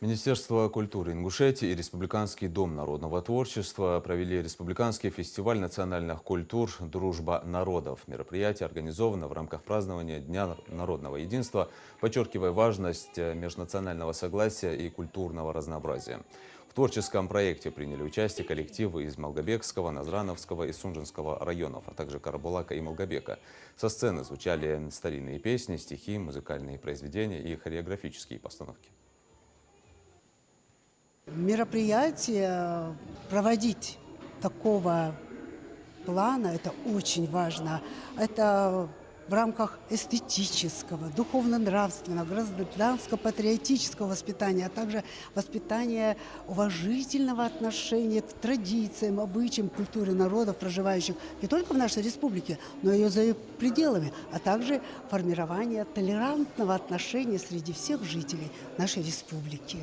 Министерство культуры Ингушетии и Республиканский дом народного творчества провели республиканский фестиваль национальных культур «Дружба народов». Мероприятие организовано в рамках празднования Дня народного единства, подчеркивая важность межнационального согласия и культурного разнообразия. В творческом проекте приняли участие коллективы из Малгобекского, Назрановского и Сунжинского районов, а также Карабулака и Малгобека. Со сцены звучали старинные песни, стихи, музыкальные произведения и хореографические постановки. Мероприятие проводить такого плана — это очень важно. Это в рамках эстетического, духовно-нравственного, гражданско-патриотического воспитания, а также воспитания уважительного отношения к традициям, обычаям, культуре народов, проживающих не только в нашей республике, но и за ее пределами, а также формирование толерантного отношения среди всех жителей нашей республики.